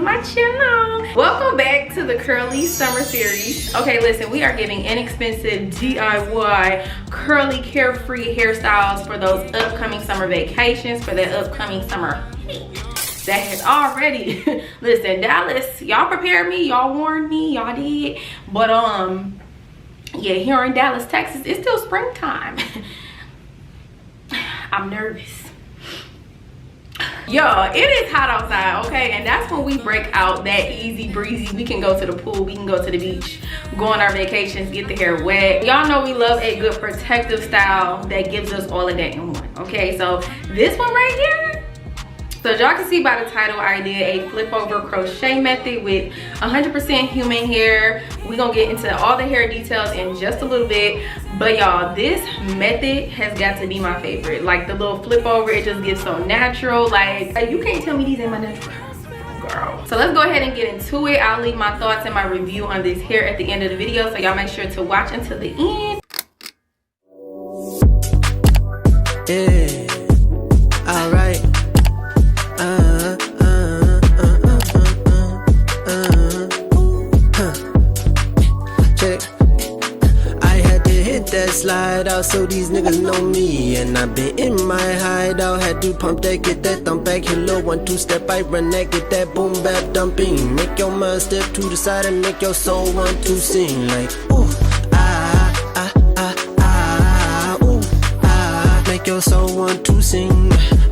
my channel. Welcome back to the curly summer series. Okay, listen, we are giving inexpensive DIY curly carefree hairstyles for those upcoming summer vacations, for that upcoming summer heat that has already listen, Dallas, y'all prepared me, y'all warned me, y'all did, but yeah, here in Dallas, Texas, it's still springtime. I'm nervous. Y'all, it is hot outside, okay? And that's when we break out that easy breezy. We can go to the pool, we can go to the beach, go on our vacations, get the hair wet. Y'all know we love a good protective style that gives us all of that in one, okay? So this one right here, so y'all can see by the title, I did a flip over crochet method with 100% human hair. We're gonna get into all the hair details in just a little bit, but y'all, this method has got to be my favorite. Like the little flip over, it just gets so natural. Like you can't tell me these ain't my natural girl. So let's go ahead and get into it. I'll leave my thoughts and my review on this hair at the end of the video, so y'all make sure to watch until the end. Yeah, all right. That slide out so these niggas know me, and I been in my hideout. Had to pump that, get that thump back, hello 1-2 step, I run that, get that boom bap dumping. Make your mind step to the side and make your soul want to sing like ooh ah ah ah ah ooh ah. Make your soul want to sing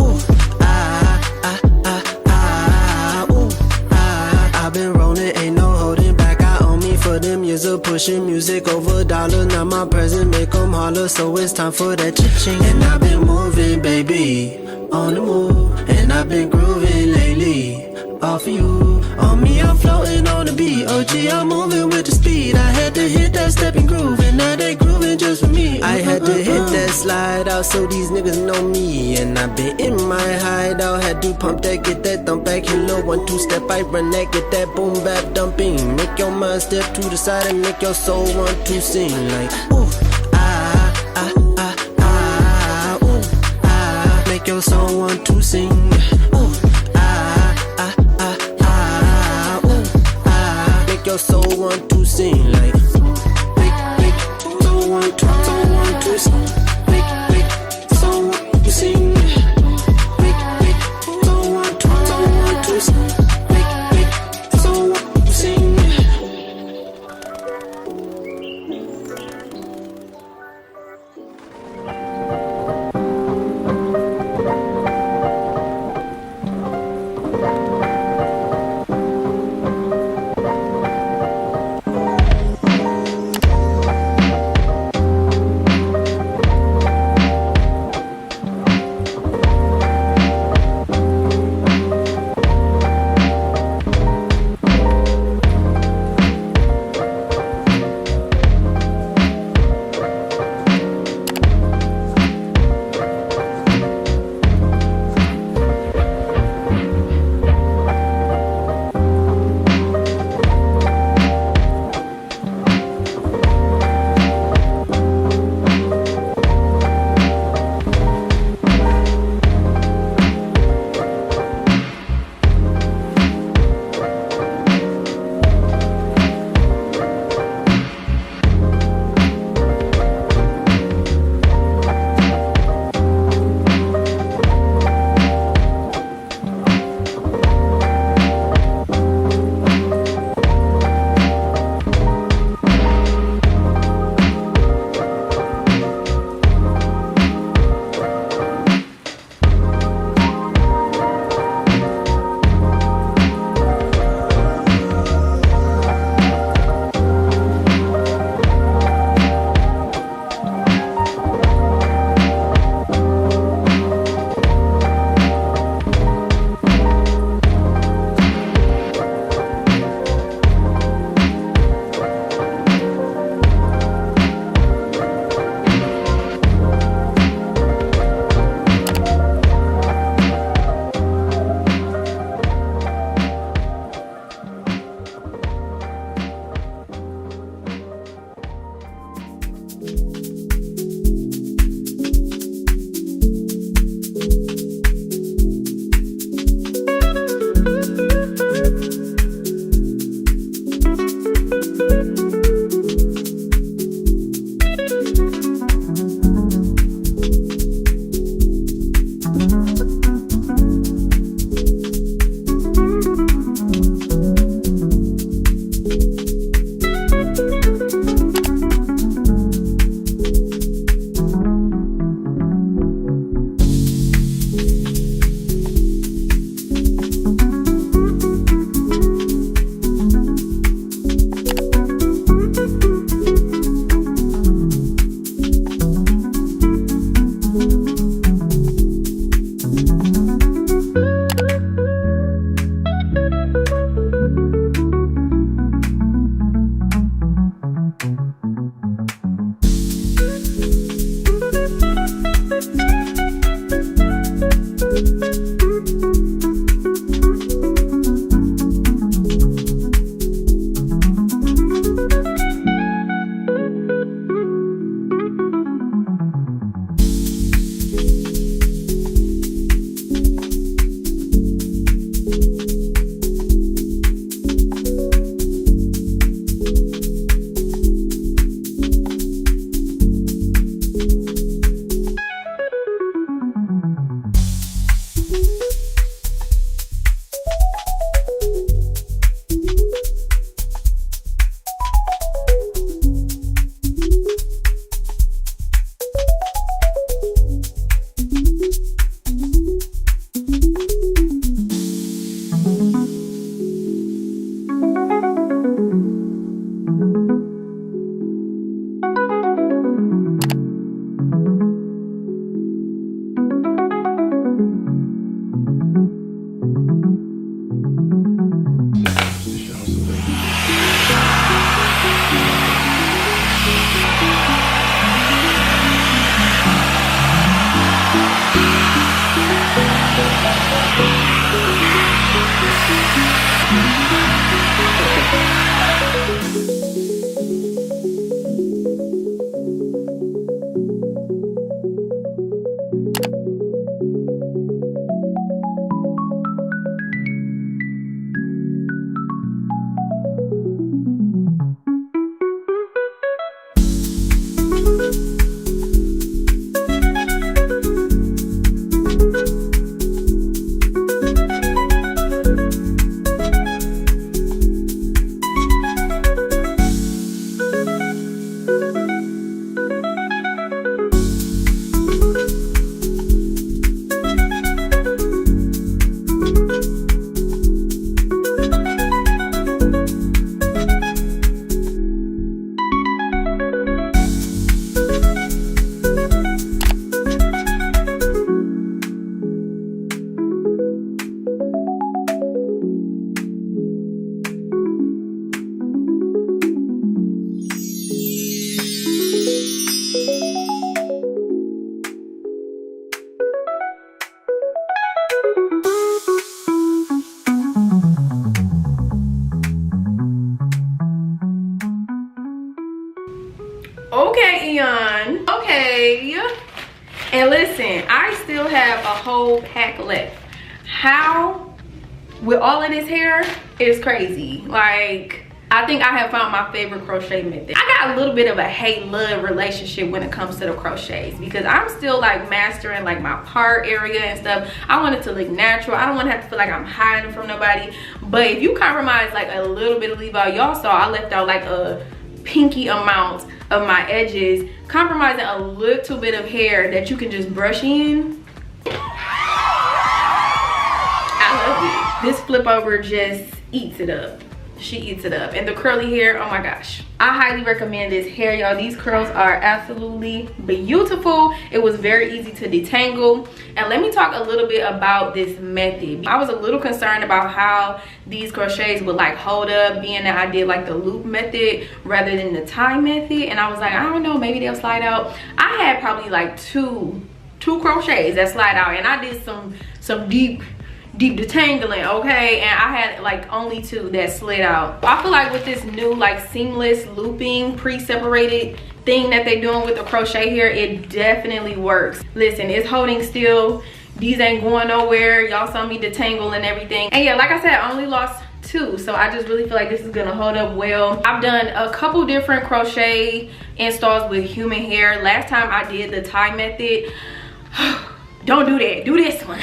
ooh ah ah ah ah ooh ah. I've been rolling, ain't no holding back. I own me for them years of pushing music over dollars. Now my present make them holler, so it's time for that cha-ching. And I've been moving, baby, on the move, and I've been grooving lately. Off of you, on me I'm floating on the beat. OG, I'm moving with the speed. I had to hit that stepping groove, and now they grooving just for me. I had to hit that slide out so these niggas know me, and I been in my hideout. Had to pump that, get that thump back, hello 1-2 step, I run that, get that boom bap dumping. Make your mind step to the side and make your soul want to sing like ooh ah ah ah ah ooh ah. Make your soul want to sing ooh ah ah ah ah ooh ah. Make your soul want to sing like make soul want to sing. Make soul want to sing. Make soul want to sing. Make soul want to sing. Okay, Eayon. Okay. And listen, I still have a whole pack left. How, with all of this hair, is crazy. Like, I think I have found my favorite crochet method. I got a little bit of a hate-love relationship when it comes to the crochets because I'm still like mastering like my part area and stuff. I want it to look natural. I don't want to have to feel like I'm hiding from nobody. But if you compromise like a little bit of leave out, y'all saw I left out like a pinky amount of my edges, compromising a little bit of hair that you can just brush in. I love it. This flip over just eats it up. She eats it up. And the curly hair, oh my gosh, I highly recommend this hair, y'all. These curls are absolutely beautiful. It was very easy to detangle. And let me talk a little bit about this method. I was a little concerned about how these crochets would like hold up, being that I did like the loop method rather than the tie method. And I was like, I don't know, maybe they'll slide out. I had probably like two crochets that slide out, and I did some deep detangling, okay, and I had like only 2 that slid out. I feel like with this new like seamless looping pre-separated thing that they're doing with the crochet here, it definitely works. Listen, it's holding still. These ain't going nowhere. Y'all saw me detangle and everything. And yeah, like I said, I only lost 2, so I just really feel like this is gonna hold up well. I've done a couple different crochet installs with human hair. Last time I did the tie method. Don't do that. Do this one.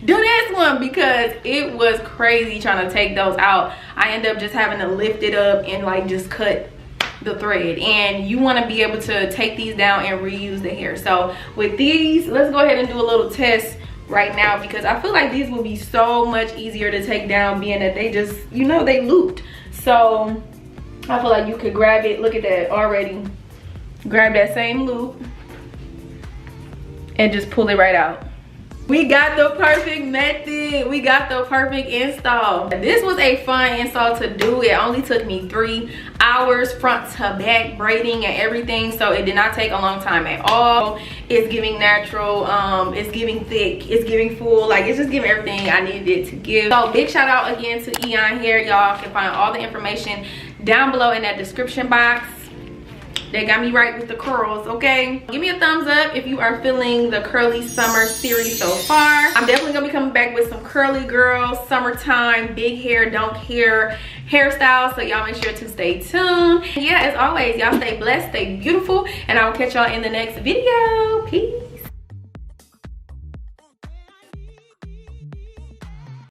Do this one, because it was crazy trying to take those out. I end up just having to lift it up and like just cut the thread. And you want to be able to take these down and reuse the hair. So with these, let's go ahead and do a little test right now, because I feel like these will be so much easier to take down, being that they just, you know, they looped. So I feel like you could grab it. Look at that already. Grab that same loop and just pull it right out. We got the perfect method. We got the perfect install. This was a fun install to do. It only took me 3 hours front to back, braiding and everything, so it did not take a long time at all. It's giving natural, it's giving thick, it's giving full, like it's just giving everything I needed it to give. So big shout out again to Eayon Hair. Y'all can find all the information down below in that description box. They got me right with the curls, okay? Give me a thumbs up if you are feeling the curly summer series so far. I'm definitely gonna be coming back with some curly girls, summertime, big hair, don't care hairstyles, so y'all make sure to stay tuned. And yeah, as always, y'all stay blessed, stay beautiful, and I will catch y'all in the next video. Peace.